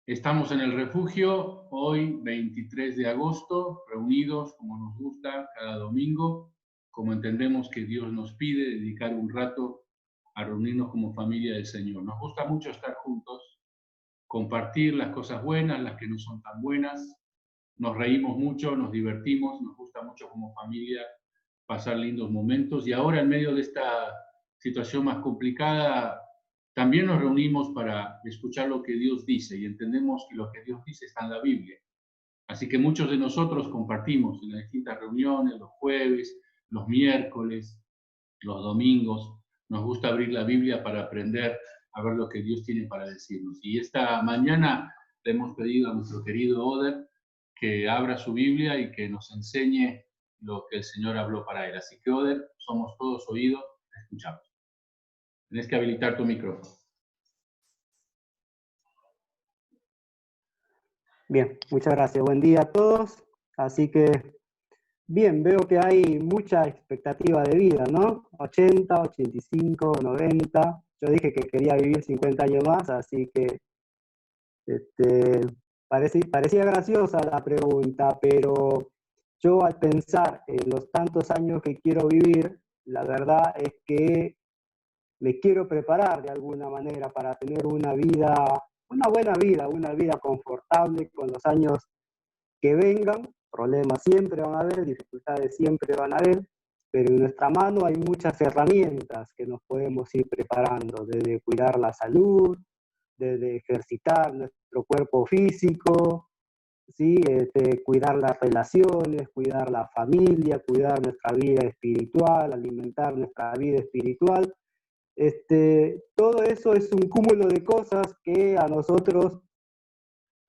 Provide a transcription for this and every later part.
Estamos en el refugio, hoy 23 de agosto, reunidos como nos gusta cada domingo, como entendemos que Dios nos pide, dedicar un rato a reunirnos como familia del Señor. Nos gusta mucho estar juntos, compartir las cosas buenas, las que no son tan buenas. Nos reímos mucho, nos divertimos, nos gusta mucho como familia pasar lindos momentos. Y ahora, en medio de esta situación más complicada, también nos reunimos para escuchar lo que Dios dice y entendemos que lo que Dios dice está en la Biblia. Así que muchos de nosotros compartimos en las distintas reuniones, los jueves, los miércoles, los domingos. Nos gusta abrir la Biblia para aprender a ver lo que Dios tiene para decirnos. Y esta mañana le hemos pedido a nuestro querido Oder que abra su Biblia y que nos enseñe lo que el Señor habló para él. Así que, Oder, somos todos oídos, te escuchamos. Tienes que habilitar tu micrófono. Bien, muchas gracias. Buen día a todos. Así que, bien, veo que hay mucha expectativa de vida, ¿no? 80, 85, 90. Yo dije que quería vivir 50 años más, así que parecía graciosa la pregunta, pero yo al pensar en los tantos años que quiero vivir, la verdad es que me quiero preparar de alguna manera para tener una buena vida, una vida confortable con los años que vengan. Problemas siempre van a haber, dificultades siempre van a haber, pero en nuestra mano hay muchas herramientas que nos podemos ir preparando, desde cuidar la salud, desde ejercitar nuestro cuerpo físico, ¿sí? Cuidar las relaciones, cuidar la familia, cuidar nuestra vida espiritual, alimentar nuestra vida espiritual. Todo eso es un cúmulo de cosas que a nosotros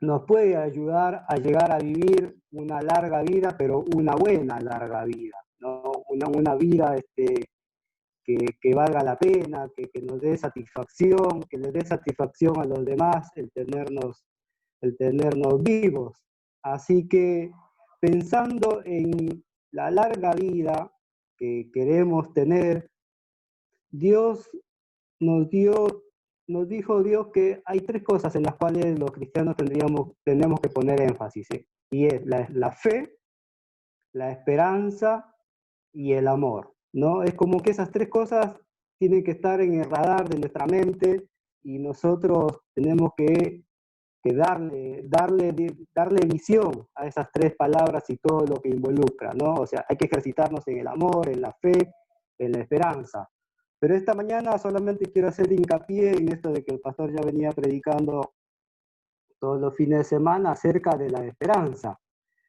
nos puede ayudar a llegar a vivir una larga vida, pero una buena larga vida, ¿no? Una vida que valga la pena, que nos dé satisfacción, que le dé satisfacción a los demás el tenernos vivos. Así que pensando en la larga vida que queremos tener, Dios nos dijo Dios que hay tres cosas en las cuales los cristianos tenemos que poner énfasis, ¿sí? Y es la fe, la esperanza y el amor, ¿no? Es como que esas tres cosas tienen que estar en el radar de nuestra mente y nosotros tenemos que darle visión a esas tres palabras y todo lo que involucra, ¿no? O sea, hay que ejercitarnos en el amor, en la fe, en la esperanza. Pero esta mañana solamente quiero hacer hincapié en esto de que el pastor ya venía predicando todos los fines de semana acerca de la esperanza.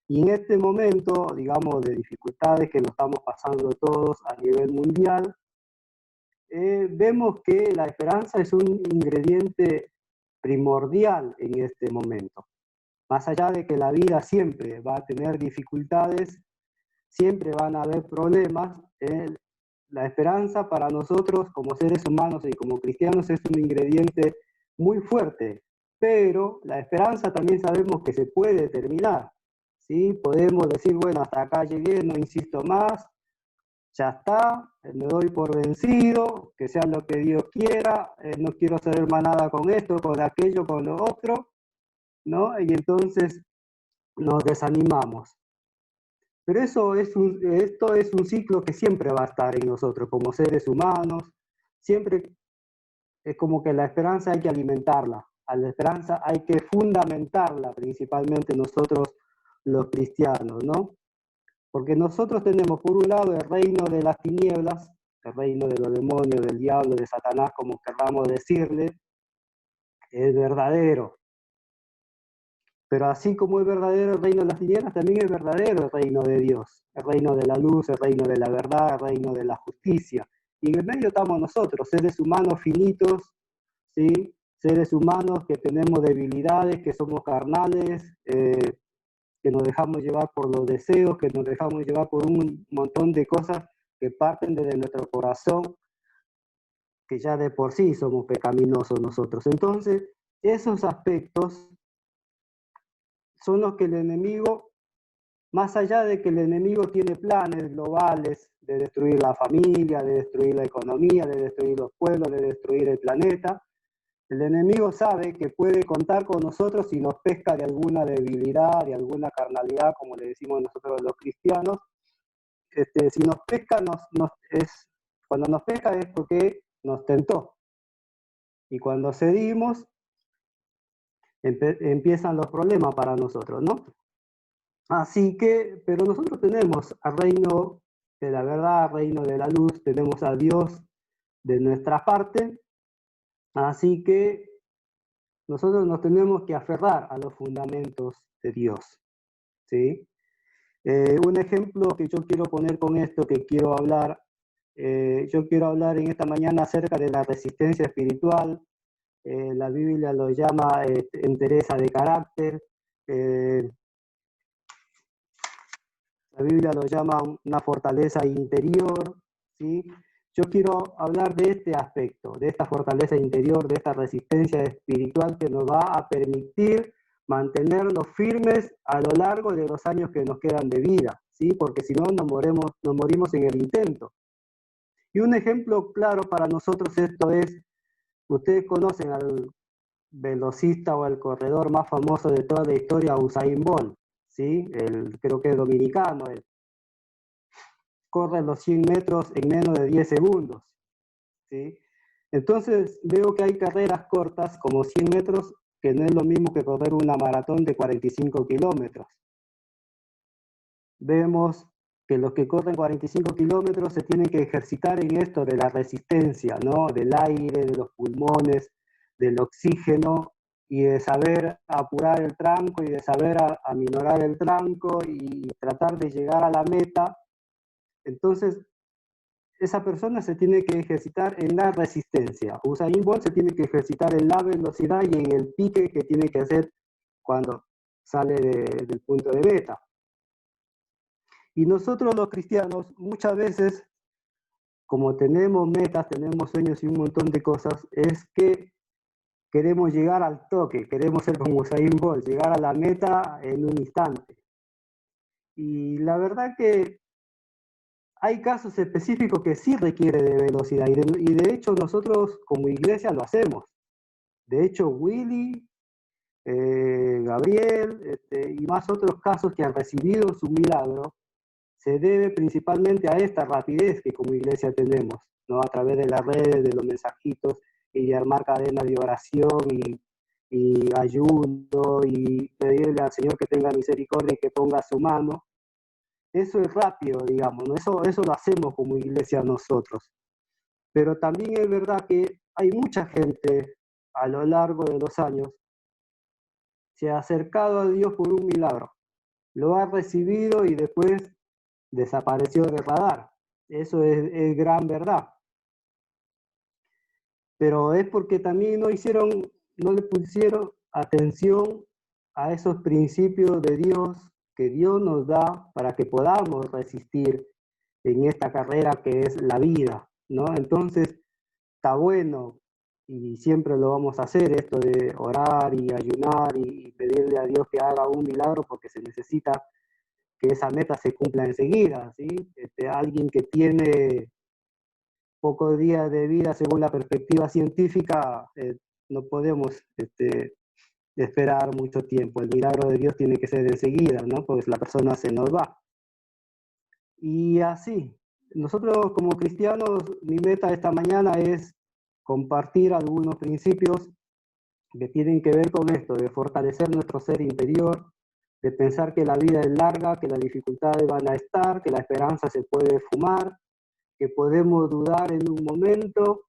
Y en este momento, digamos, de dificultades que nos estamos pasando todos a nivel mundial, vemos que la esperanza es un ingrediente primordial en este momento. Más allá de que la vida siempre va a tener dificultades, siempre van a haber problemas, la esperanza para nosotros como seres humanos y como cristianos es un ingrediente muy fuerte, pero la esperanza también sabemos que se puede terminar, ¿sí? Podemos decir, bueno, hasta acá llegué, no insisto más, ya está, me doy por vencido, que sea lo que Dios quiera, no quiero saber más nada con esto, con aquello, con lo otro, ¿no? Y entonces nos desanimamos. Pero esto es un ciclo que siempre va a estar en nosotros como seres humanos. Siempre es como que la esperanza hay que alimentarla. A la esperanza hay que fundamentarla, principalmente nosotros los cristianos, ¿no? Porque nosotros tenemos por un lado el reino de las tinieblas, el reino de los demonios, del diablo, de Satanás, como queramos decirle, es verdadero. Pero así como es verdadero el reino de las tinieblas, también es verdadero el reino de Dios, el reino de la luz, el reino de la verdad, el reino de la justicia. Y en el medio estamos nosotros, seres humanos finitos, ¿sí? Seres humanos que tenemos debilidades, que somos carnales, que nos dejamos llevar por los deseos, que nos dejamos llevar por un montón de cosas que parten desde nuestro corazón, que ya de por sí somos pecaminosos nosotros. Entonces, esos aspectos son los que el enemigo, más allá de que el enemigo tiene planes globales de destruir la familia, de destruir la economía, de destruir los pueblos, de destruir el planeta, El enemigo sabe que puede contar con nosotros si nos pesca de alguna debilidad, de alguna carnalidad, como le decimos nosotros los cristianos. Si nos pesca, cuando nos pesca es porque nos tentó. Y cuando cedimos, empiezan los problemas para nosotros, ¿no? Así que, pero nosotros tenemos al reino de la verdad, al reino de la luz, tenemos a Dios de nuestra parte, así que nosotros nos tenemos que aferrar a los fundamentos de Dios, ¿sí? Un ejemplo que yo quiero poner con esto, que quiero hablar, yo quiero hablar en esta mañana acerca de la resistencia espiritual. La Biblia lo llama entereza de carácter, la Biblia lo llama una fortaleza interior, ¿sí? Yo quiero hablar de este aspecto, de esta fortaleza interior, de esta resistencia espiritual que nos va a permitir mantenernos firmes a lo largo de los años que nos quedan de vida, ¿sí? Porque si no, nos morimos en el intento. Y un ejemplo claro para nosotros esto es, ustedes conocen al velocista o el corredor más famoso de toda la historia, Usain Bolt, ¿sí? Creo que es dominicano, corre los 100 metros en menos de 10 segundos, ¿sí? Entonces veo que hay carreras cortas como 100 metros que no es lo mismo que correr una maratón de 45 kilómetros. Vemos que los que corren 45 kilómetros se tienen que ejercitar en esto de la resistencia, ¿no? Del aire, de los pulmones, del oxígeno y de saber apurar el tranco y de saber aminorar el tranco y tratar de llegar a la meta. Entonces, esa persona se tiene que ejercitar en la resistencia. Usain Bolt se tiene que ejercitar en la velocidad y en el pique que tiene que hacer cuando sale del punto de meta. Y nosotros los cristianos muchas veces, como tenemos metas, tenemos sueños y un montón de cosas, es que queremos llegar al toque, queremos ser como Usain Bolt, llegar a la meta en un instante. Y la verdad que hay casos específicos que sí requiere de velocidad y de hecho nosotros como iglesia lo hacemos. De hecho, Willy, Gabriel y más otros casos que han recibido su milagro se debe principalmente a esta rapidez que como iglesia tenemos, ¿no? A través de las redes, de los mensajitos y de armar cadenas de oración y ayuno y pedirle al Señor que tenga misericordia y que ponga su mano. Eso es rápido, digamos, ¿no? Eso lo hacemos como iglesia nosotros. Pero también es verdad que hay mucha gente a lo largo de los años se ha acercado a Dios por un milagro. Lo ha recibido y después desapareció del radar. Eso es gran verdad. Pero es porque también no le pusieron atención a esos principios de Dios que Dios nos da para que podamos resistir en esta carrera que es la vida, ¿no? Entonces, está bueno y siempre lo vamos a hacer, esto de orar y ayunar y pedirle a Dios que haga un milagro porque se necesita que esa meta se cumpla enseguida, ¿sí? Alguien que tiene pocos días de vida según la perspectiva científica, no podemos esperar mucho tiempo. El milagro de Dios tiene que ser enseguida, ¿no? Porque la persona se nos va. Y así, nosotros como cristianos, mi meta esta mañana es compartir algunos principios que tienen que ver con esto, de fortalecer nuestro ser interior, de pensar que la vida es larga, que las dificultades van a estar, que la esperanza se puede fumar, que podemos dudar en un momento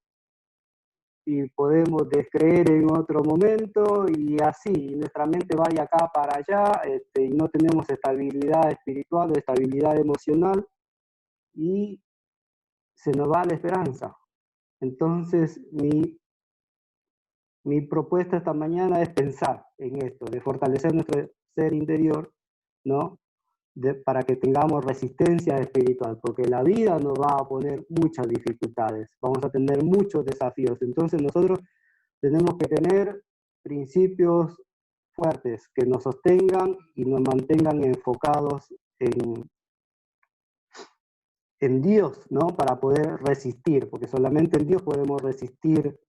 y podemos descreer en otro momento y así, nuestra mente va de acá para allá y no tenemos estabilidad espiritual o estabilidad emocional y se nos va la esperanza. Entonces, mi propuesta esta mañana es pensar en esto, de fortalecer nuestro ser interior, ¿no? Para que tengamos resistencia espiritual, porque la vida nos va a poner muchas dificultades, vamos a tener muchos desafíos. Entonces nosotros tenemos que tener principios fuertes que nos sostengan y nos mantengan enfocados en Dios, ¿no? Para poder resistir, porque solamente en Dios podemos resistir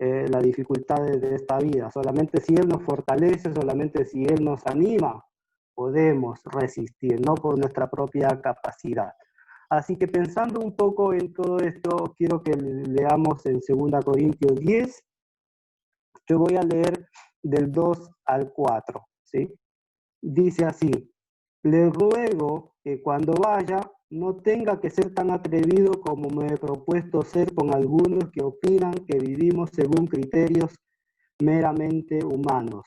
las dificultades de esta vida. Solamente si Él nos fortalece, solamente si Él nos anima, podemos resistir, no por nuestra propia capacidad. Así que pensando un poco en todo esto, quiero que leamos en 2 Corintios 10. Yo voy a leer del 2 al 4, ¿sí? Dice así: le ruego que cuando vaya no tenga que ser tan atrevido como me he propuesto ser con algunos que opinan que vivimos según criterios meramente humanos.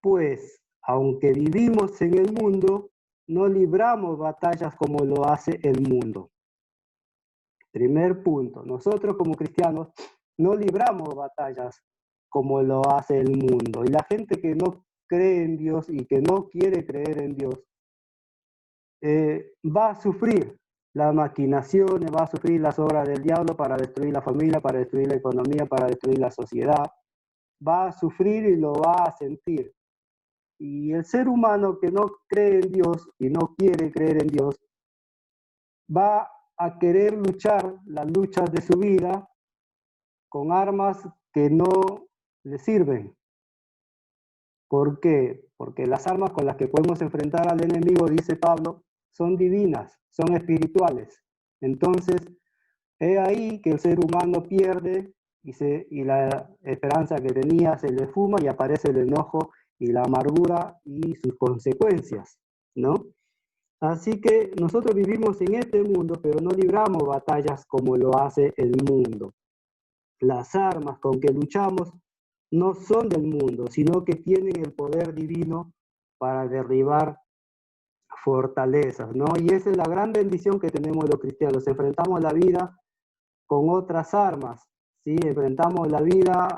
Pues, aunque vivimos en el mundo, no libramos batallas como lo hace el mundo. Primer punto, nosotros como cristianos no libramos batallas como lo hace el mundo. Y la gente que no cree en Dios y que no quiere creer en Dios, va a sufrir las maquinaciones, va a sufrir las obras del diablo para destruir la familia, para destruir la economía, para destruir la sociedad. Va a sufrir y lo va a sentir. Y el ser humano que no cree en Dios y no quiere creer en Dios, va a querer luchar las luchas de su vida con armas que no le sirven. ¿Por qué? Porque las armas con las que podemos enfrentar al enemigo, dice Pablo, son divinas, son espirituales. Entonces, es ahí que el ser humano pierde y la esperanza que tenía se le fuma y aparece el enojo y la amargura y sus consecuencias, ¿no? Así que nosotros vivimos en este mundo, pero no libramos batallas como lo hace el mundo. Las armas con que luchamos no son del mundo, sino que tienen el poder divino para derribar fortalezas, ¿no? Y esa es la gran bendición que tenemos los cristianos. Enfrentamos la vida con otras armas, ¿sí? Enfrentamos la vida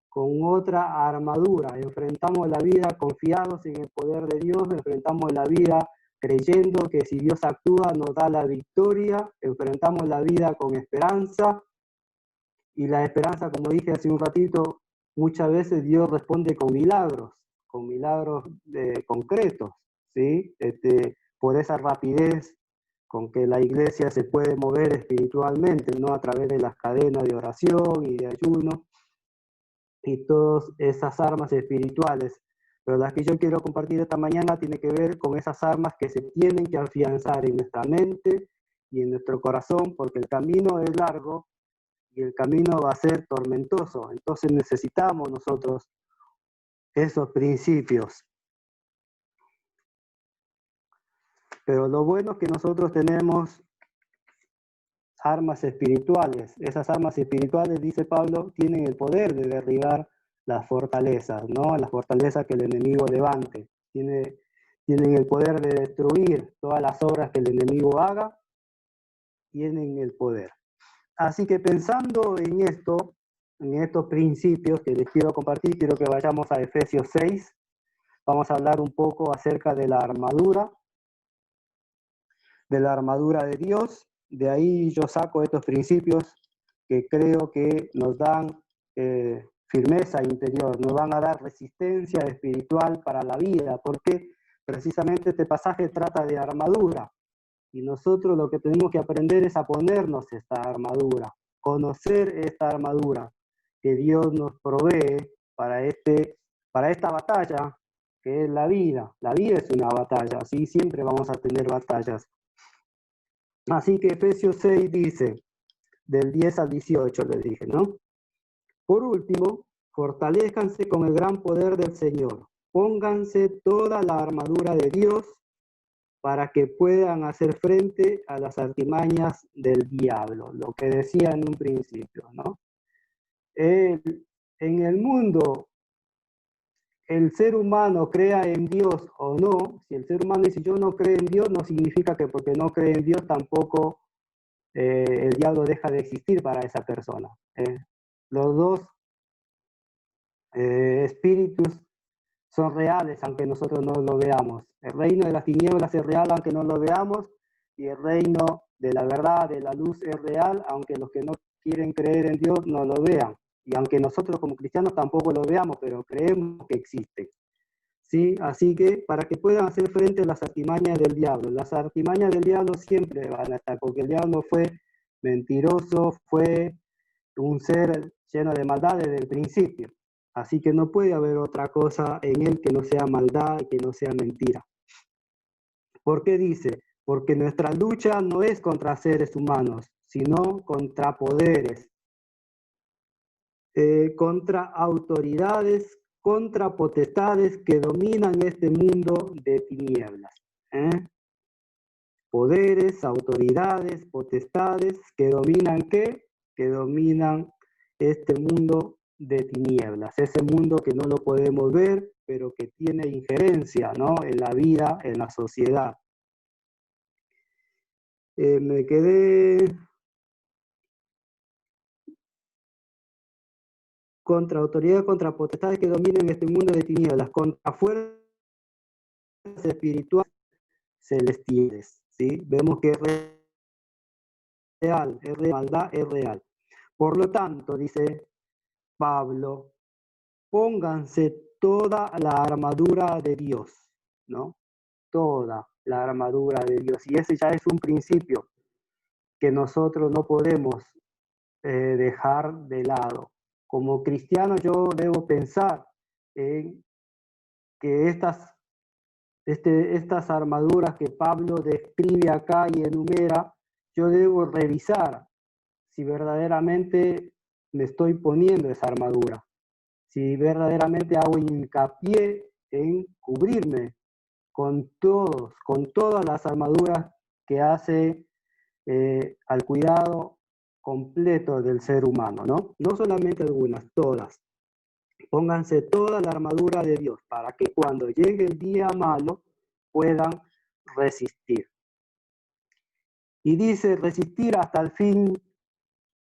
con otra armadura, enfrentamos la vida confiados en el poder de Dios, enfrentamos la vida creyendo que si Dios actúa nos da la victoria, enfrentamos la vida con esperanza, y la esperanza, como dije hace un ratito, muchas veces Dios responde con milagros concretos, ¿sí? Por esa rapidez con que la iglesia se puede mover espiritualmente, ¿no? A través de las cadenas de oración y de ayuno y todas esas armas espirituales. Pero las que yo quiero compartir esta mañana tiene que ver con esas armas que se tienen que afianzar en nuestra mente y en nuestro corazón, porque el camino es largo y el camino va a ser tormentoso. Entonces necesitamos nosotros esos principios. Pero lo bueno es que nosotros tenemos armas espirituales. Esas armas espirituales, dice Pablo, tienen el poder de derribar las fortalezas, ¿no? Las fortalezas que el enemigo levante. Tienen el poder de destruir todas las obras que el enemigo haga. Tienen el poder. Así que pensando en esto, en estos principios que les quiero compartir, quiero que vayamos a Efesios 6. Vamos a hablar un poco acerca de la armadura de Dios. De ahí yo saco estos principios que creo que nos dan firmeza interior, nos van a dar resistencia espiritual para la vida, porque precisamente este pasaje trata de armadura. Y nosotros lo que tenemos que aprender es a ponernos esta armadura, conocer esta armadura que Dios nos provee para esta batalla que es la vida. La vida es una batalla, ¿sí? Siempre vamos a tener batallas. Así que Efesios 6 dice, del 10 al 18 le dije, ¿no? Por último, fortalezcanse con el gran poder del Señor. Pónganse toda la armadura de Dios para que puedan hacer frente a las artimañas del diablo, lo que decía en un principio, ¿no? En el mundo, el ser humano crea en Dios o no, si el ser humano dice yo no creo en Dios, no significa que porque no cree en Dios tampoco el diablo deja de existir para esa persona. Los dos espíritus son reales aunque nosotros no lo veamos. El reino de las tinieblas es real aunque no lo veamos, y el reino de la verdad, de la luz es real aunque los que no quieren creer en Dios no lo vean. Y aunque nosotros como cristianos tampoco lo veamos, pero creemos que existe. ¿Sí? Así que para que puedan hacer frente a las artimañas del diablo. Las artimañas del diablo siempre van a estar, porque el diablo fue mentiroso, fue un ser lleno de maldad desde el principio. Así que no puede haber otra cosa en él que no sea maldad, que no sea mentira. ¿Por qué dice? Porque nuestra lucha no es contra seres humanos, sino contra poderes, contra autoridades, contra potestades que dominan este mundo de tinieblas. Poderes, autoridades, potestades que dominan ¿qué? Que dominan este mundo de tinieblas, ese mundo que no lo podemos ver, pero que tiene injerencia, ¿no? En la vida, en la sociedad. Me quedé contra autoridad, contra potestades que dominen este mundo de tinieblas, contra fuerzas espirituales celestiales, ¿sí? Vemos que es real, maldad es real. Por lo tanto, dice Pablo, pónganse toda la armadura de Dios, ¿no? Toda la armadura de Dios. Y ese ya es un principio que nosotros no podemos dejar de lado. Como cristiano yo debo pensar en que estas armaduras que Pablo describe acá y enumera, yo debo revisar si verdaderamente me estoy poniendo esa armadura, si verdaderamente hago hincapié en cubrirme con todas las armaduras que hace al cuidado completo del ser humano, ¿no? No solamente algunas, todas. Pónganse toda la armadura de Dios para que cuando llegue el día malo puedan resistir. Y dice resistir hasta el fin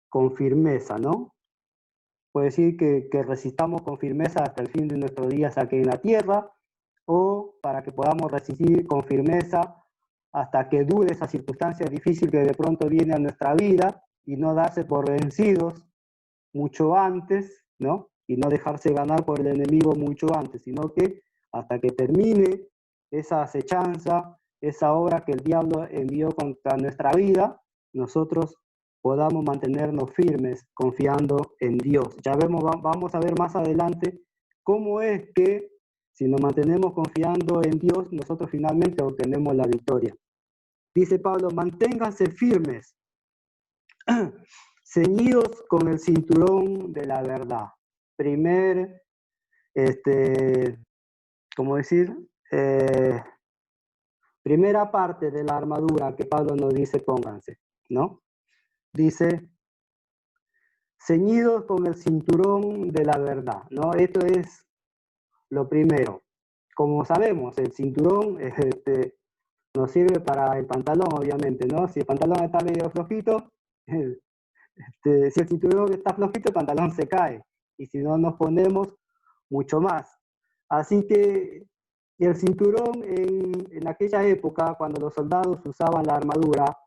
con firmeza, ¿no? Puede decir que resistamos con firmeza hasta el fin de nuestros días aquí en la tierra, o para que podamos resistir con firmeza hasta que dure esa circunstancia difícil que de pronto viene a nuestra vida y no darse por vencidos mucho antes, ¿no? Y no dejarse ganar por el enemigo mucho antes, sino que hasta que termine esa acechanza, esa obra que el diablo envió contra nuestra vida, nosotros podamos mantenernos firmes confiando en Dios. Ya vamos a ver más adelante cómo es que si nos mantenemos confiando en Dios, nosotros finalmente obtenemos la victoria. Dice Pablo, manténganse firmes, ceñidos con el cinturón de la verdad. ¿Cómo decir? Primera parte de la armadura que Pablo nos dice, pónganse, ¿no? Dice, ceñidos con el cinturón de la verdad, ¿no? Esto es lo primero. Como sabemos, el cinturón nos sirve para el pantalón, obviamente, ¿no? Si el pantalón está medio flojito, si el cinturón está flojito, el pantalón se cae. Y si no nos ponemos, mucho más. Así que el cinturón en aquella época, cuando los soldados usaban la armadura,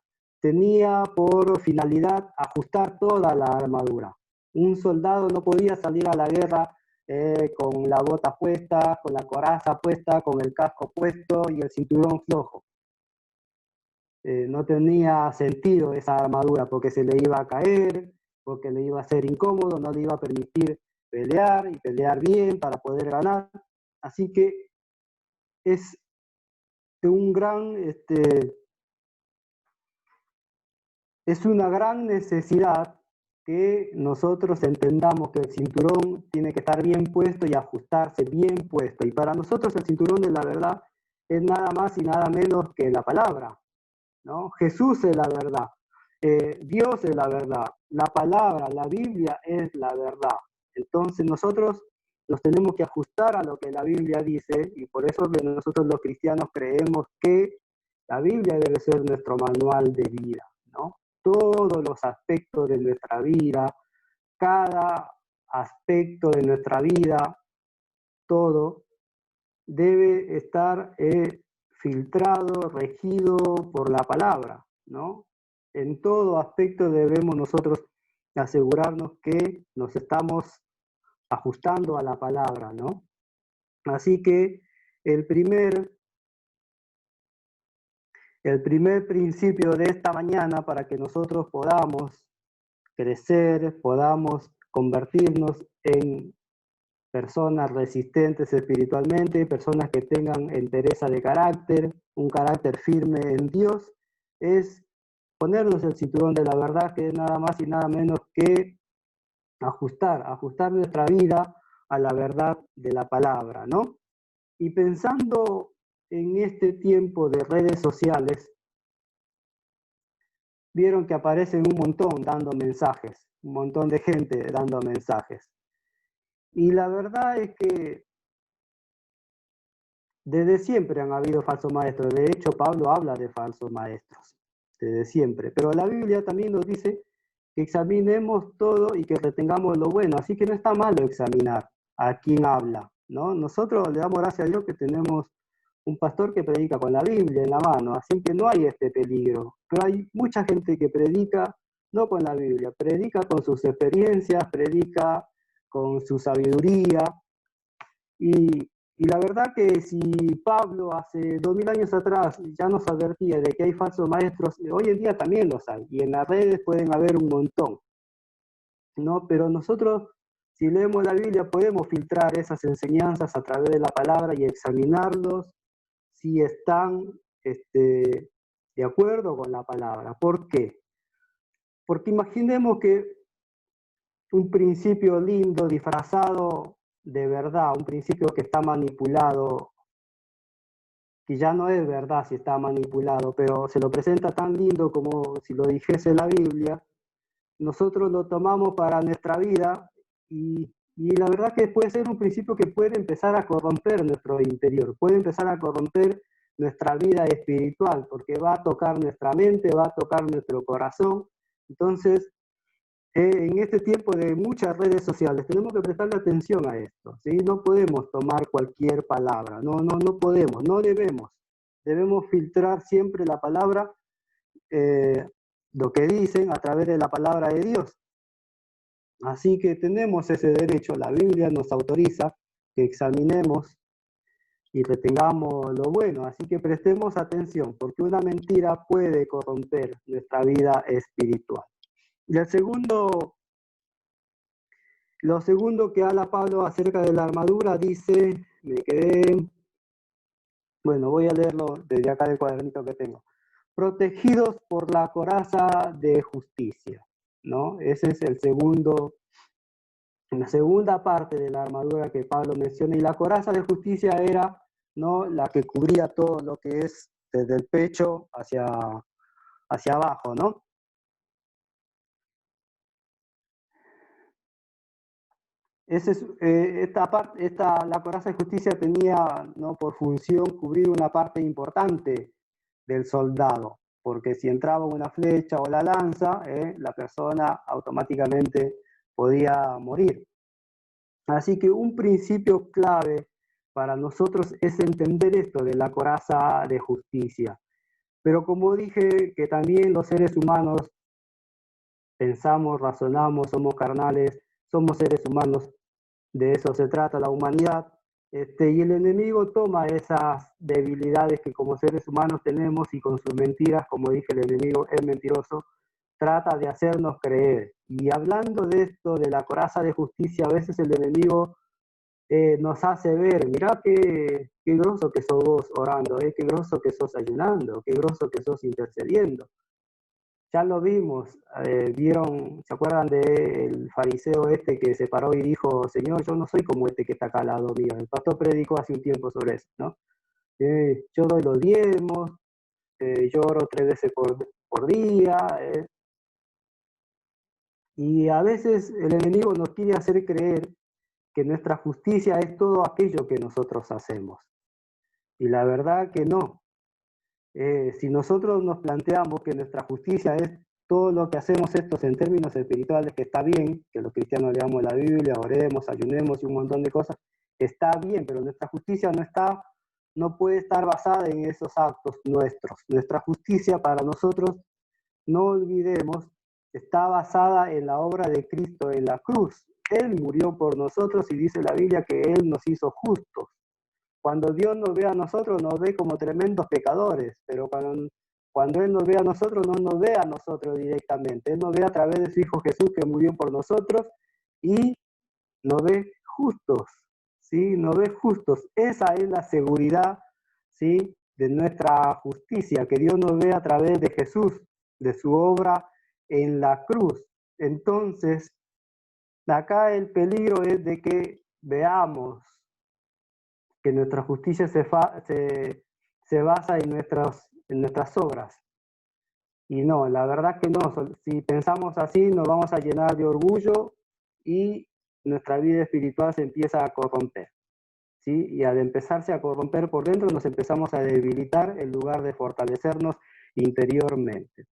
tenía por finalidad ajustar toda la armadura. Un soldado no podía salir a la guerra con la bota puesta, con la coraza puesta, con el casco puesto y el cinturón flojo. No tenía sentido esa armadura porque se le iba a caer, porque le iba a ser incómodo, no le iba a permitir pelear y pelear bien para poder ganar. Así que es un gran, es una gran necesidad que nosotros entendamos que el cinturón tiene que estar bien puesto y ajustarse bien puesto. Y para nosotros el cinturón de la verdad es nada más y nada menos que la palabra, ¿no? Jesús es la verdad, Dios es la verdad, la palabra, la Biblia es la verdad. Entonces nosotros nos tenemos que ajustar a lo que la Biblia dice y por eso que nosotros los cristianos creemos que la Biblia debe ser nuestro manual de vida, ¿no? Todos los aspectos de nuestra vida, cada aspecto de nuestra vida, todo debe estar filtrado, regido por la palabra, ¿no? En todo aspecto debemos nosotros asegurarnos que nos estamos ajustando a la palabra, ¿no? Así que el primer principio de esta mañana para que nosotros podamos crecer, podamos convertirnos en personas resistentes espiritualmente, personas que tengan entereza de carácter, un carácter firme en Dios, es ponernos el cinturón de la verdad, que es nada más y nada menos que ajustar nuestra vida a la verdad de la palabra, ¿no? Y pensando en este tiempo de redes sociales, vieron que aparecen un montón dando mensajes, un montón de gente dando mensajes. Y la verdad es que desde siempre han habido falsos maestros. De hecho, Pablo habla de falsos maestros, desde siempre. Pero la Biblia también nos dice que examinemos todo y que retengamos lo bueno. Así que no está malo examinar a quién habla, ¿no? Nosotros le damos gracias a Dios que tenemos un pastor que predica con la Biblia en la mano, así que no hay este peligro. Pero hay mucha gente que predica no con la Biblia, predica con sus experiencias, predica con su sabiduría. Y la verdad que si Pablo hace 2000 años atrás ya nos advertía de que hay falsos maestros, hoy en día también los hay, y en las redes pueden haber un montón, ¿no? Pero nosotros, si leemos la Biblia, podemos filtrar esas enseñanzas a través de la palabra y examinarlos si están de acuerdo con la palabra. ¿Por qué? Porque imaginemos que un principio lindo, disfrazado de verdad, un principio que está manipulado, que ya no es verdad si está manipulado, pero se lo presenta tan lindo como si lo dijese la Biblia, nosotros lo tomamos para nuestra vida y la verdad que puede ser un principio que puede empezar a corromper nuestro interior, puede empezar a corromper nuestra vida espiritual, porque va a tocar nuestra mente, va a tocar nuestro corazón. Entonces, en este tiempo de muchas redes sociales tenemos que prestarle atención a esto, ¿sí? No podemos tomar cualquier palabra, no podemos, no debemos. Debemos filtrar siempre la palabra, lo que dicen a través de la palabra de Dios. Así que tenemos ese derecho, la Biblia nos autoriza que examinemos y retengamos lo bueno, así que prestemos atención, porque una mentira puede corromper nuestra vida espiritual. Y lo segundo que habla Pablo acerca de la armadura dice, bueno, voy a leerlo desde acá del cuadernito que tengo. Protegidos por la coraza de justicia, ¿no? Ese es la segunda parte de la armadura que Pablo menciona, y la coraza de justicia era, ¿no?, la que cubría todo lo que es desde el pecho hacia abajo, ¿no? La coraza de justicia tenía, ¿no?, por función cubrir una parte importante del soldado, porque si entraba una flecha o la lanza, la persona automáticamente podía morir. Así que un principio clave para nosotros es entender esto de la coraza de justicia. Pero como dije, que también los seres humanos pensamos, razonamos, somos carnales, somos seres humanos, de eso se trata la humanidad, y el enemigo toma esas debilidades que como seres humanos tenemos y con sus mentiras, como dije, el enemigo es mentiroso, trata de hacernos creer. Y hablando de esto, de la coraza de justicia, a veces el enemigo nos hace ver, mirá qué groso que sos vos orando, qué groso que sos ayunando, qué groso que sos intercediendo. Ya lo vimos, vieron, ¿se acuerdan del fariseo este que se paró y dijo, Señor, yo no soy como este que está acá al lado mío? El pastor predicó hace un tiempo sobre eso, ¿no? Yo doy los diezmos, lloro 3 veces por día, y a veces el enemigo nos quiere hacer creer que nuestra justicia es todo aquello que nosotros hacemos. Y la verdad que no. Si nosotros nos planteamos que nuestra justicia es todo lo que hacemos estos en términos espirituales, que está bien, que los cristianos leamos la Biblia, oremos, ayunemos y un montón de cosas, está bien, pero nuestra justicia no puede estar basada en esos actos nuestros. Nuestra justicia para nosotros, no olvidemos, está basada en la obra de Cristo en la cruz. Él murió por nosotros y dice la Biblia que Él nos hizo justos. Cuando Dios nos ve a nosotros, nos ve como tremendos pecadores, pero cuando cuando Él nos ve a nosotros, no nos ve a nosotros directamente. Él nos ve a través de su Hijo Jesús que murió por nosotros y nos ve justos, ¿sí? Nos ve justos. Esa es la seguridad, ¿sí?, de nuestra justicia, que Dios nos ve a través de Jesús, de su obra en la cruz. Entonces, acá el peligro es de que veamos que nuestra justicia se basa en nuestras obras. Y no, la verdad que no. Si pensamos así, nos vamos a llenar de orgullo y nuestra vida espiritual se empieza a corromper, ¿sí? Y al empezarse a corromper por dentro, nos empezamos a debilitar en lugar de fortalecernos interiormente.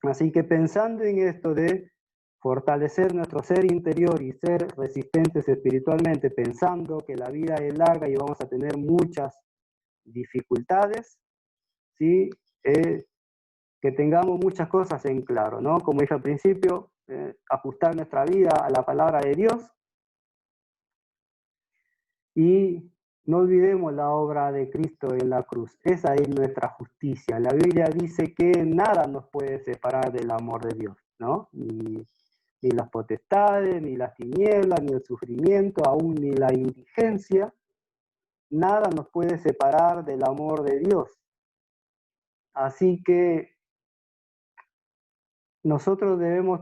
Así que pensando en esto de fortalecer nuestro ser interior y ser resistentes espiritualmente, pensando que la vida es larga y vamos a tener muchas dificultades, ¿sí? Que tengamos muchas cosas en claro, ¿no? Como dije al principio, ajustar nuestra vida a la palabra de Dios y no olvidemos la obra de Cristo en la cruz. Esa es nuestra justicia. La Biblia dice que nada nos puede separar del amor de Dios, ¿no? Ni las potestades, ni las tinieblas, ni el sufrimiento, aún ni la indigencia. Nada nos puede separar del amor de Dios. Así que nosotros debemos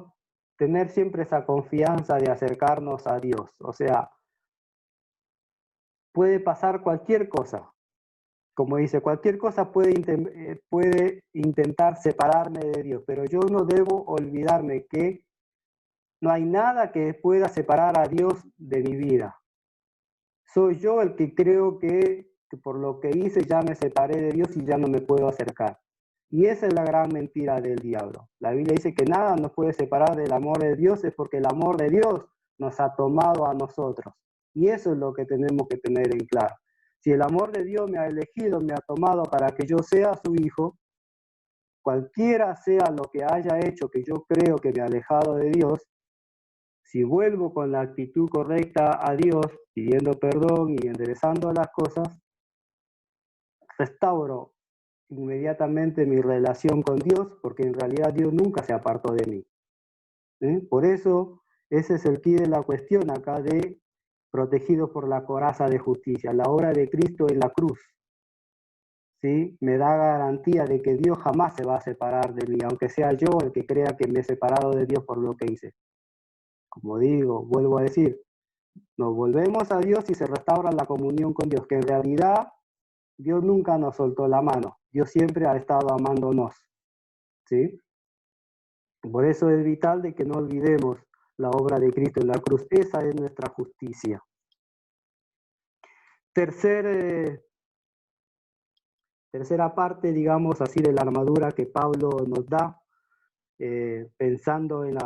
tener siempre esa confianza de acercarnos a Dios. O sea, puede pasar cualquier cosa. Como dice, cualquier cosa puede intentar separarme de Dios, pero yo no debo olvidarme que no hay nada que pueda separar a Dios de mi vida. Soy yo el que creo que por lo que hice ya me separé de Dios y ya no me puedo acercar. Y esa es la gran mentira del diablo. La Biblia dice que nada nos puede separar del amor de Dios, es porque el amor de Dios nos ha tomado a nosotros. Y eso es lo que tenemos que tener en claro. Si el amor de Dios me ha elegido, me ha tomado para que yo sea su hijo, cualquiera sea lo que haya hecho que yo creo que me ha alejado de Dios, si vuelvo con la actitud correcta a Dios, pidiendo perdón y enderezando las cosas, restauro inmediatamente mi relación con Dios, porque en realidad Dios nunca se apartó de mí. Por eso, ese es el quid de la cuestión acá de protegido por la coraza de justicia. La obra de Cristo en la cruz, ¿sí?, me da garantía de que Dios jamás se va a separar de mí, aunque sea yo el que crea que me he separado de Dios por lo que hice. Como digo, vuelvo a decir, nos volvemos a Dios y se restaura la comunión con Dios, que en realidad Dios nunca nos soltó la mano. Dios siempre ha estado amándonos, ¿sí? Por eso es vital de que no olvidemos la obra de Cristo en la cruz. Esa es nuestra justicia. Tercera parte, digamos así, de la armadura que Pablo nos da, pensando en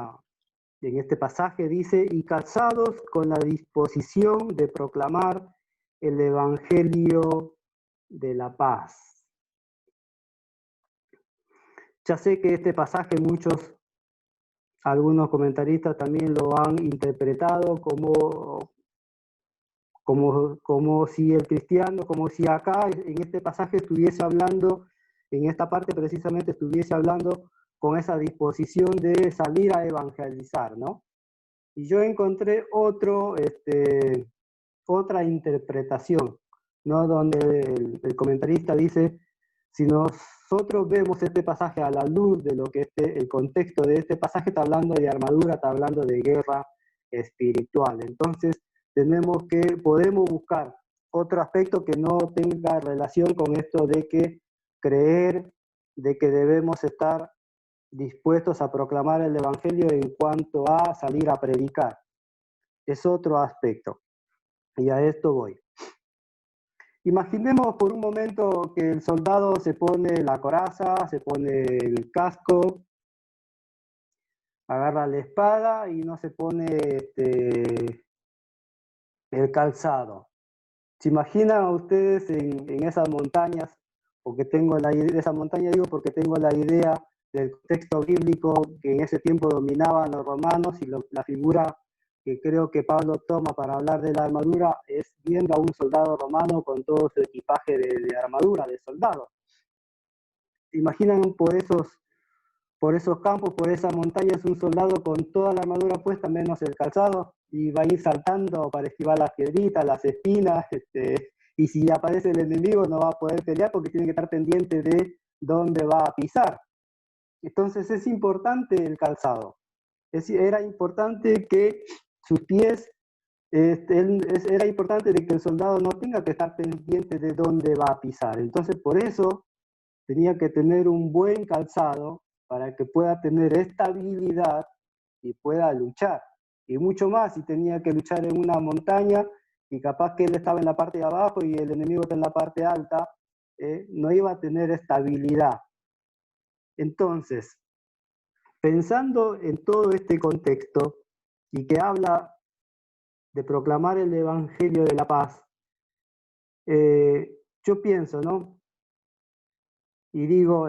este pasaje, dice, y calzados con la disposición de proclamar el evangelio de la paz. Ya sé que este pasaje algunos comentaristas también lo han interpretado como si el cristiano, como si acá en este pasaje estuviese hablando, en esta parte precisamente estuviese hablando con esa disposición de salir a evangelizar, ¿no? Y yo encontré otra interpretación, ¿no? Donde el comentarista dice, si nosotros vemos este pasaje a la luz de lo que el contexto de este pasaje está hablando de armadura, está hablando de guerra espiritual. Entonces, podemos buscar otro aspecto que no tenga relación con esto de que creer de que debemos estar dispuestos a proclamar el evangelio en cuanto a salir a predicar. Es otro aspecto. Y a esto voy. Imaginemos por un momento que el soldado se pone la coraza, se pone el casco, agarra la espada y no se pone el calzado. ¿Se imaginan ustedes en esas montañas? Porque tengo esa montaña digo porque tengo la idea del texto bíblico que en ese tiempo dominaban los romanos y la figura que creo que Pablo toma para hablar de la armadura es viendo a un soldado romano con todo su equipaje de armadura, de soldado. imaginan por esos campos, por esas montañas, un soldado con toda la armadura puesta, menos el calzado, y va a ir saltando para esquivar las piedritas, las espinas, y si aparece el enemigo no va a poder pelear porque tiene que estar pendiente de dónde va a pisar. Entonces es importante el calzado. Era importante que sus pies, era importante de que el soldado no tenga que estar pendiente de dónde va a pisar. Entonces por eso tenía que tener un buen calzado para que pueda tener estabilidad y pueda luchar. Y mucho más si tenía que luchar en una montaña y capaz que él estaba en la parte de abajo y el enemigo está en la parte alta, no iba a tener estabilidad. Entonces, pensando en todo este contexto y que habla de proclamar el Evangelio de la paz, yo pienso, ¿no? Y digo,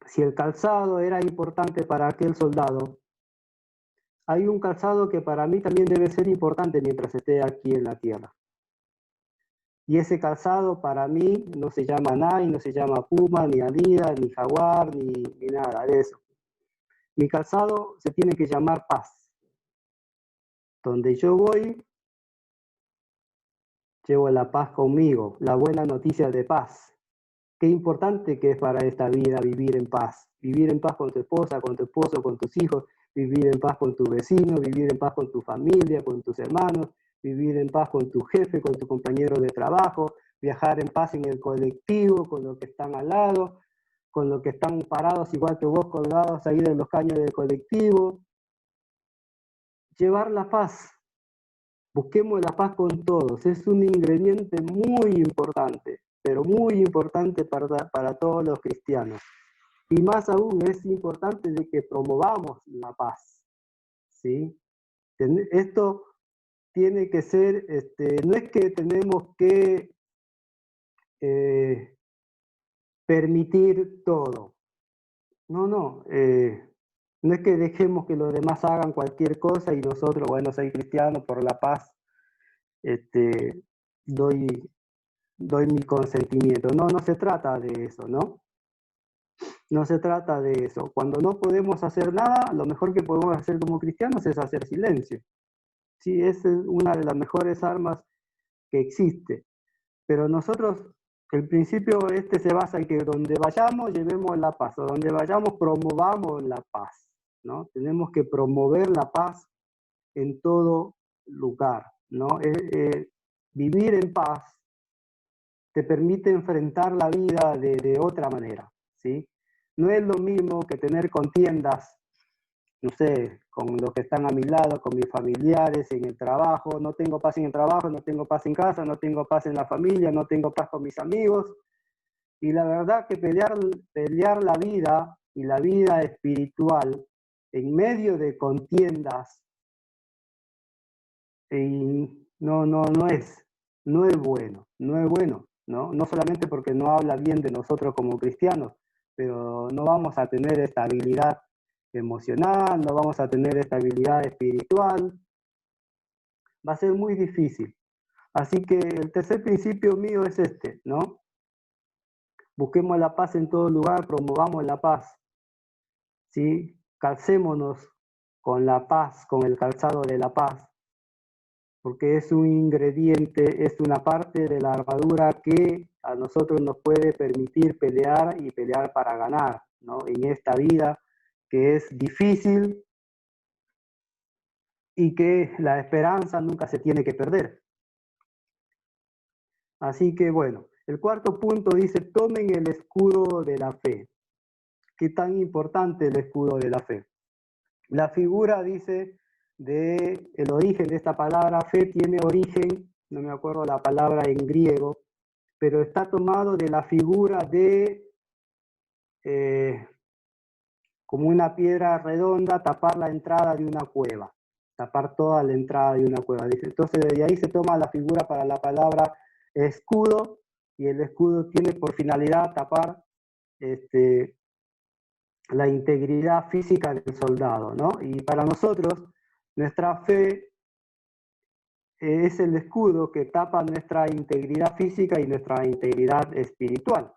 si el calzado era importante para aquel soldado, hay un calzado que para mí también debe ser importante mientras esté aquí en la tierra. Y ese calzado para mí no se llama Nike, no se llama Puma, ni Adidas, ni Jaguar, ni nada de eso. Mi calzado se tiene que llamar paz. Donde yo voy, llevo la paz conmigo, la buena noticia de paz. Qué importante que es para esta vida vivir en paz. Vivir en paz con tu esposa, con tu esposo, con tus hijos, vivir en paz con tu vecino, vivir en paz con tu familia, con tus hermanos, vivir en paz con tu jefe, con tu compañero de trabajo, viajar en paz en el colectivo, con los que están al lado, con los que están parados igual que vos, colgados ahí de los caños del colectivo. Llevar la paz. Busquemos la paz con todos. Es un ingrediente muy importante, pero muy importante para todos los cristianos. Y más aún es importante de que promovamos la paz, ¿sí? Esto tiene que ser, no es que tenemos que permitir todo. No, no. No es que dejemos que los demás hagan cualquier cosa y nosotros, bueno, soy cristiano, por la paz, doy mi consentimiento. No, no se trata de eso, ¿no? No se trata de eso. Cuando no podemos hacer nada, lo mejor que podemos hacer como cristianos es hacer silencio. Sí, esa es una de las mejores armas que existe. Pero nosotros, el principio se basa en que donde vayamos, llevemos la paz. O donde vayamos, promovamos la paz, ¿no? Tenemos que promover la paz en todo lugar, ¿no? Vivir en paz te permite enfrentar la vida de otra manera, ¿sí? No es lo mismo que tener contiendas, no sé, con los que están a mi lado, con mis familiares, en el trabajo. No tengo paz en el trabajo, no tengo paz en casa, no tengo paz en la familia, no tengo paz con mis amigos. Y la verdad que pelear la vida y la vida espiritual en medio de contiendas no es bueno, ¿no? No solamente porque no habla bien de nosotros como cristianos, pero no vamos a tener estabilidad emocional, no vamos a tener estabilidad espiritual. Va a ser muy difícil. Así que el tercer principio mío es ¿no? Busquemos la paz en todo lugar, promovamos la paz, ¿sí? Calcémonos con la paz, con el calzado de la paz, porque es un ingrediente, es una parte de la armadura que a nosotros nos puede permitir pelear y pelear para ganar, ¿no? En esta vida que es difícil y que la esperanza nunca se tiene que perder. Así que bueno, el cuarto punto dice, tomen el escudo de la fe. ¿Qué tan importante el escudo de la fe? La figura dice el origen de esta palabra fe tiene origen, no me acuerdo la palabra en griego, pero está tomado de la figura de como una piedra redonda tapar la entrada de una cueva, tapar toda la entrada de una cueva. Entonces de ahí se toma la figura para la palabra escudo, y el escudo tiene por finalidad tapar la integridad física del soldado, ¿no? Y para nosotros, nuestra fe es el escudo que tapa nuestra integridad física y nuestra integridad espiritual.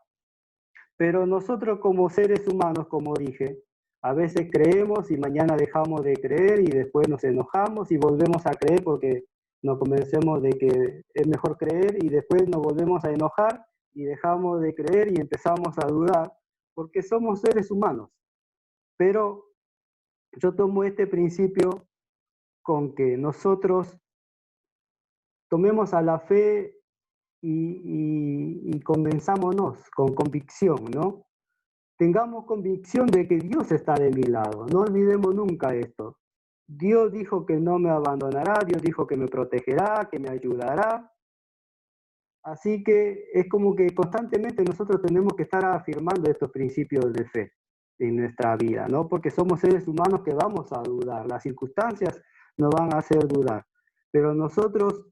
Pero nosotros como seres humanos, como dije, a veces creemos y mañana dejamos de creer y después nos enojamos y volvemos a creer porque nos convencemos de que es mejor creer y después nos volvemos a enojar y dejamos de creer y empezamos a dudar porque somos seres humanos. Pero yo tomo este principio con que nosotros tomemos a la fe y convenzámonos con convicción, ¿no? Tengamos convicción de que Dios está de mi lado. No olvidemos nunca esto. Dios dijo que no me abandonará, Dios dijo que me protegerá, que me ayudará. Así que es como que constantemente nosotros tenemos que estar afirmando estos principios de fe en nuestra vida, ¿no? Porque somos seres humanos que vamos a dudar. Las circunstancias nos van a hacer dudar. Pero nosotros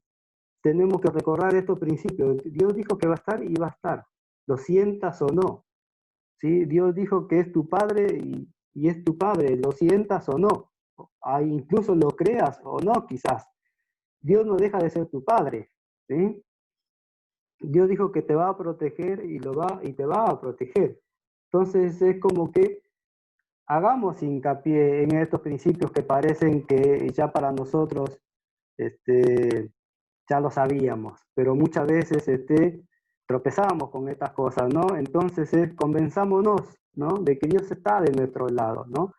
tenemos que recordar estos principios. Dios dijo que va a estar y va a estar. Lo sientas o no. ¿Sí? Dios dijo que es tu Padre y es tu Padre, lo sientas o no, incluso lo creas o no, quizás. Dios no deja de ser tu Padre. ¿Sí? Dios dijo que te va a proteger y te va a proteger. Entonces es como que hagamos hincapié en estos principios que parecen que ya para nosotros ya lo sabíamos, pero muchas veces tropezamos con estas cosas, ¿no? Entonces convenzámonos, ¿no? De que Dios está de nuestro lado, ¿no?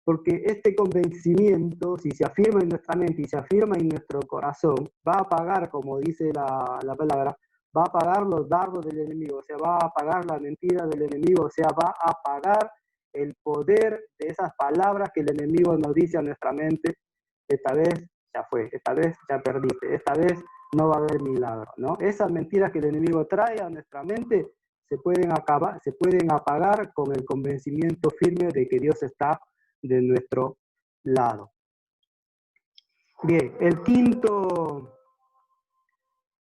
Porque este convencimiento, si se afirma en nuestra mente y se afirma en nuestro corazón, va a apagar, como dice la palabra, va a apagar los dardos del enemigo, o sea, va a apagar la mentira del enemigo, o sea, va a apagar el poder de esas palabras que el enemigo nos dice a nuestra mente. Esta vez ya fue, esta vez ya perdiste, esta vez no va a haber milagro, ¿no? Esas mentiras que el enemigo trae a nuestra mente se pueden apagar con el convencimiento firme de que Dios está de nuestro lado. Bien,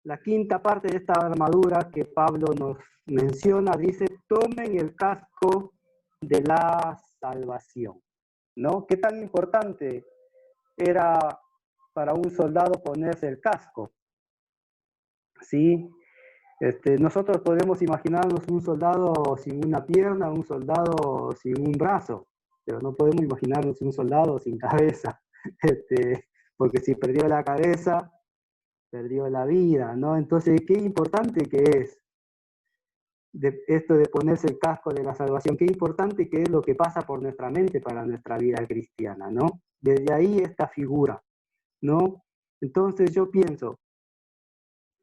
la quinta parte de esta armadura que Pablo nos menciona dice: tomen el casco de la salvación, ¿no? ¿Qué tan importante era para un soldado ponerse el casco? ¿Sí? Nosotros podemos imaginarnos un soldado sin una pierna, un soldado sin un brazo, pero no podemos imaginarnos un soldado sin cabeza, porque si perdió la cabeza, perdió la vida, ¿no? Entonces, qué importante que es esto de ponerse el casco de la salvación, qué importante que es lo que pasa por nuestra mente para nuestra vida cristiana, ¿no? Desde ahí esta figura, ¿no? Entonces yo pienso,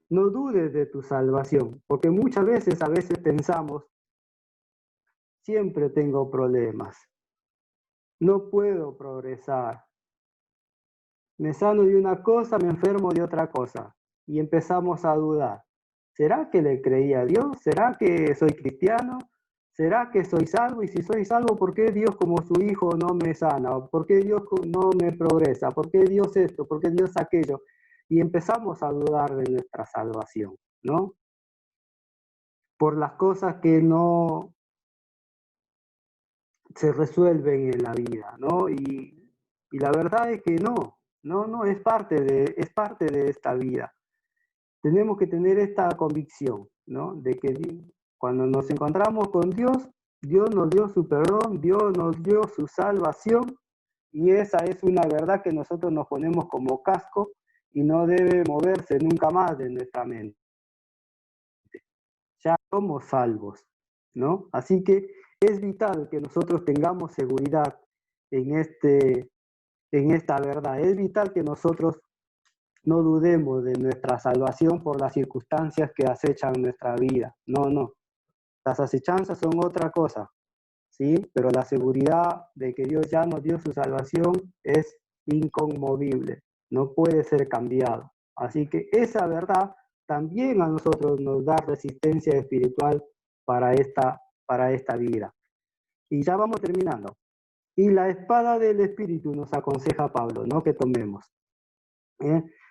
no dudes de tu salvación, porque muchas veces, pensamos, siempre tengo problemas, no puedo progresar, me sano de una cosa, me enfermo de otra cosa, y empezamos a dudar. ¿Será que le creí a Dios? ¿Será que soy cristiano? ¿Será que soy salvo? Y si soy salvo, ¿por qué Dios como su hijo no me sana? ¿Por qué Dios no me progresa? ¿Por qué Dios esto? ¿Por qué Dios aquello? Y empezamos a dudar de nuestra salvación, ¿no? Por las cosas que no se resuelven en la vida, ¿no? Y la verdad es que no, es parte de esta vida. Tenemos que tener esta convicción, ¿no? De que cuando nos encontramos con Dios, Dios nos dio su perdón, Dios nos dio su salvación, y esa es una verdad que nosotros nos ponemos como casco y no debe moverse nunca más de nuestra mente. Ya somos salvos, ¿no? Así que es vital que nosotros tengamos seguridad en esta verdad. Es vital que nosotros no dudemos de nuestra salvación por las circunstancias que acechan nuestra vida. No. Las acechanzas son otra cosa, ¿sí? Pero la seguridad de que Dios ya nos dio su salvación es inconmovible, no puede ser cambiado. Así que esa verdad también a nosotros nos da resistencia espiritual para esta vida. Y ya vamos terminando. Y la espada del Espíritu nos aconseja Pablo, ¿no? Que tomemos.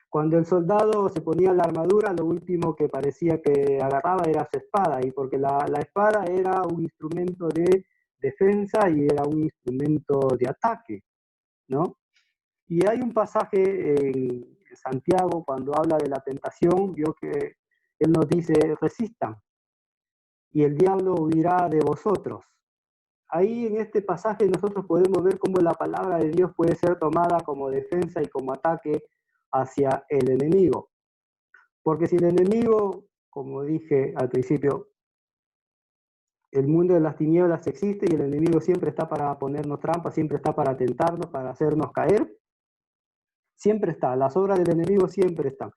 Cuando el soldado se ponía la armadura, lo último que parecía que agarraba era su espada, y porque la espada era un instrumento de defensa y era un instrumento de ataque, ¿no? Y hay un pasaje en Santiago, cuando habla de la tentación, vio que él nos dice: resistan, y el diablo huirá de vosotros. Ahí en este pasaje nosotros podemos ver cómo la palabra de Dios puede ser tomada como defensa y como ataque hacia el enemigo. Porque si el enemigo, como dije al principio, el mundo de las tinieblas existe y el enemigo siempre está para ponernos trampas, siempre está para tentarnos, para hacernos caer, siempre está, las obras del enemigo siempre están.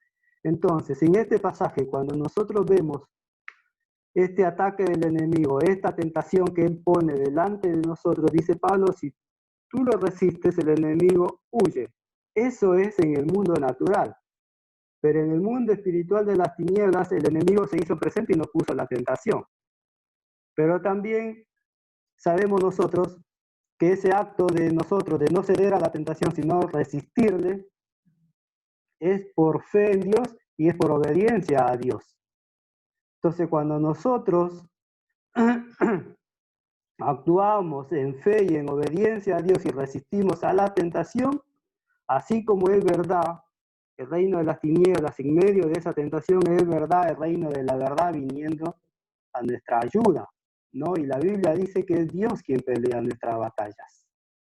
Entonces, en este pasaje, cuando nosotros vemos este ataque del enemigo, esta tentación que él pone delante de nosotros, dice Pablo, si tú lo resistes, el enemigo huye. Eso es en el mundo natural. Pero en el mundo espiritual de las tinieblas, el enemigo se hizo presente y nos puso la tentación. Pero también sabemos nosotros que ese acto de nosotros, de no ceder a la tentación, sino resistirle, es por fe en Dios y es por obediencia a Dios. Entonces, cuando nosotros actuamos en fe y en obediencia a Dios y resistimos a la tentación, así como es verdad el reino de las tinieblas, en medio de esa tentación es verdad el reino de la verdad viniendo a nuestra ayuda, ¿no? Y la Biblia dice que es Dios quien pelea nuestras batallas.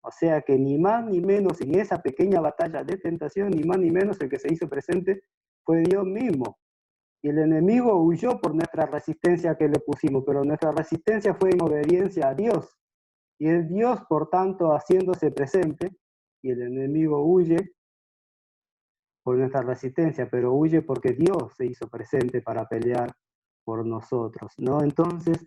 O sea que ni más ni menos en esa pequeña batalla de tentación, ni más ni menos el que se hizo presente fue Dios mismo. Y el enemigo huyó por nuestra resistencia que le pusimos, pero nuestra resistencia fue en obediencia a Dios. Y es Dios, por tanto, haciéndose presente, y el enemigo huye por nuestra resistencia, pero huye porque Dios se hizo presente para pelear por nosotros, ¿no? Entonces,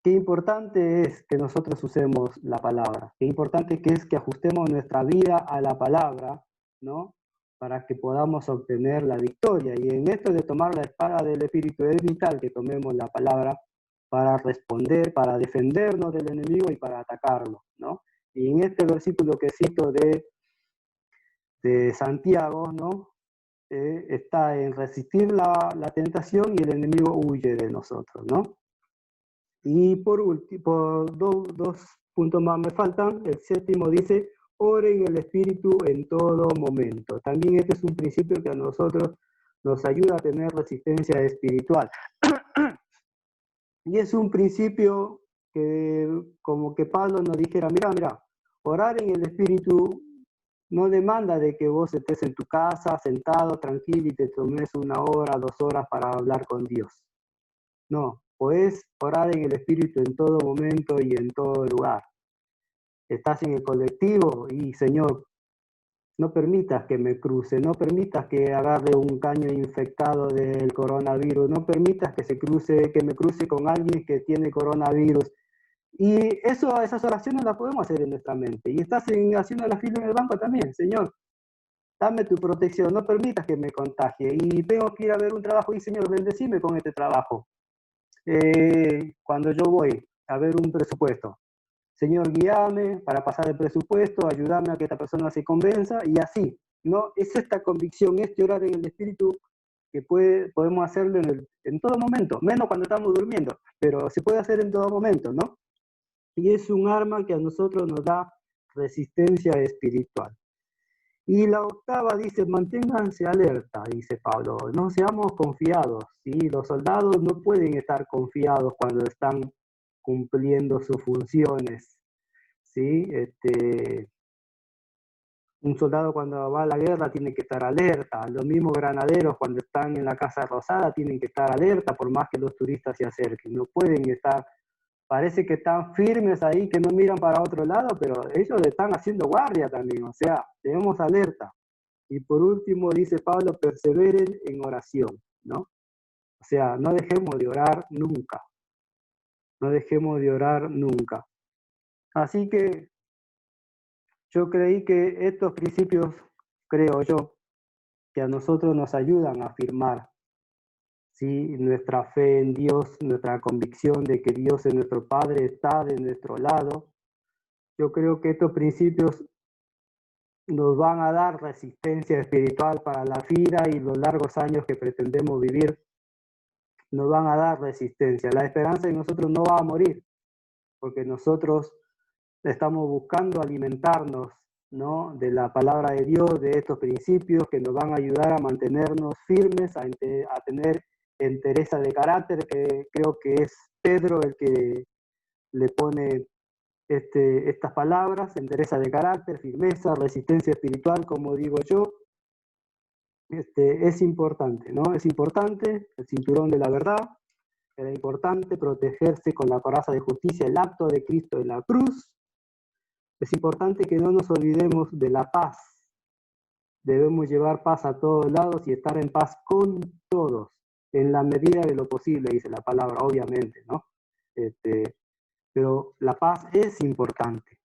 qué importante es que nosotros usemos la palabra, qué importante que es que ajustemos nuestra vida a la palabra, ¿no? Para que podamos obtener la victoria. Y en esto de tomar la espada del Espíritu es vital que tomemos la palabra para responder, para defendernos del enemigo y para atacarlo, ¿no? Y en este versículo que cito de Santiago, ¿no? Está en resistir la tentación y el enemigo huye de nosotros, ¿no? Y por último, dos puntos más me faltan. El séptimo dice, oren el Espíritu en todo momento. También este es un principio que a nosotros nos ayuda a tener resistencia espiritual. Y es un principio que como que Pablo nos dijera, mira, orar en el Espíritu no demanda de que vos estés en tu casa, sentado, tranquilo y te tomes 1 hora, 2 horas para hablar con Dios. No, podés orar en el Espíritu en todo momento y en todo lugar. Estás en el colectivo y, Señor, no permitas que me cruce, no permitas que agarre un caño infectado del coronavirus, no permitas que me cruce con alguien que tiene coronavirus. Y esas oraciones las podemos hacer en nuestra mente. Y estás haciendo la fila en el banco también, Señor. Dame tu protección, no permitas que me contagie. Y tengo que ir a ver un trabajo y, Señor, bendecime con este trabajo. Cuando yo voy a ver un presupuesto, Señor, guíame para pasar el presupuesto, ayúdame a que esta persona se convenza y así, ¿no? Es esta convicción, este orar en el Espíritu que podemos hacerlo en todo momento, menos cuando estamos durmiendo, pero se puede hacer en todo momento, ¿no? Y es un arma que a nosotros nos da resistencia espiritual. Y la octava dice, manténganse alerta, dice Pablo, no seamos confiados, ¿sí? Los soldados no pueden estar confiados cuando están cumpliendo sus funciones, ¿sí? Un soldado cuando va a la guerra tiene que estar alerta, los mismos granaderos cuando están en la Casa Rosada tienen que estar alerta por más que los turistas se acerquen, no pueden estar, parece que están firmes ahí, que no miran para otro lado, pero ellos están haciendo guardia también, o sea, tenemos alerta. Y por último, dice Pablo, perseveren en oración, ¿no? O sea, no dejemos de orar nunca. No dejemos de orar nunca. Así que yo creí que estos principios, creo yo, que a nosotros nos ayudan a afirmar, ¿sí? Nuestra fe en Dios, nuestra convicción de que Dios es nuestro Padre, está de nuestro lado. Yo creo que estos principios nos van a dar resistencia espiritual para la vida y los largos años que pretendemos vivir. Nos van a dar resistencia. La esperanza en nosotros no va a morir, porque nosotros estamos buscando alimentarnos, ¿no? De la palabra de Dios, de estos principios que nos van a ayudar a mantenernos firmes, a tener entereza de carácter, que creo que es Pedro el que le pone estas palabras: entereza de carácter, firmeza, resistencia espiritual, como digo yo. Es importante, ¿no? Es importante el cinturón de la verdad, era importante protegerse con la coraza de justicia, el acto de Cristo en la cruz. Es importante que no nos olvidemos de la paz. Debemos llevar paz a todos lados y estar en paz con todos, en la medida de lo posible, dice la palabra, obviamente, ¿no? Pero la paz es importante.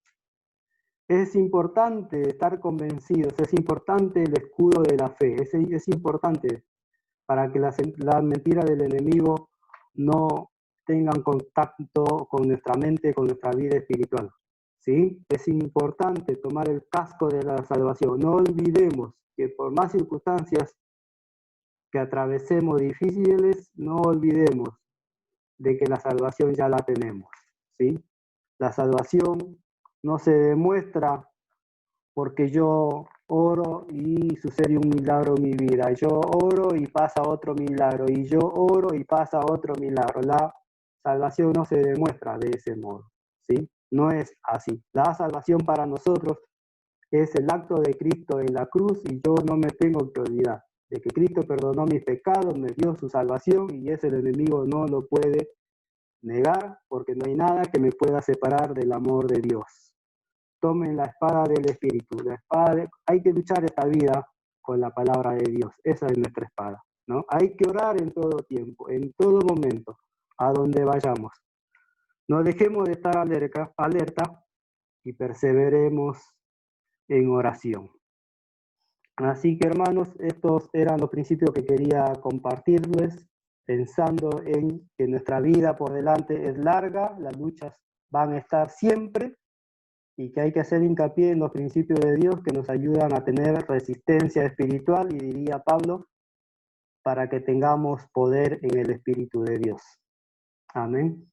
Es importante estar convencidos, es importante el escudo de la fe, es importante para que las mentiras del enemigo no tengan contacto con nuestra mente, con nuestra vida espiritual. ¿Sí? Es importante tomar el casco de la salvación. No olvidemos que por más circunstancias que atravesemos difíciles, no olvidemos de que la salvación ya la tenemos. ¿Sí? La salvación no se demuestra porque yo oro y sucede un milagro en mi vida. Yo oro y pasa otro milagro. Y yo oro y pasa otro milagro. La salvación no se demuestra de ese modo, ¿sí? No es así. La salvación para nosotros es el acto de Cristo en la cruz, y yo no me tengo que olvidar de que Cristo perdonó mis pecados, me dio su salvación, y ese el enemigo no lo puede negar, porque no hay nada que me pueda separar del amor de Dios. Tomen la espada del Espíritu. Hay que luchar esta vida con la palabra de Dios. Esa es nuestra espada, ¿no? Hay que orar en todo tiempo, en todo momento, a donde vayamos. No dejemos de estar alerta y perseveremos en oración. Así que, hermanos, estos eran los principios que quería compartirles, pensando en que nuestra vida por delante es larga, las luchas van a estar siempre, y que hay que hacer hincapié en los principios de Dios que nos ayudan a tener resistencia espiritual, y diría Pablo, para que tengamos poder en el Espíritu de Dios. Amén.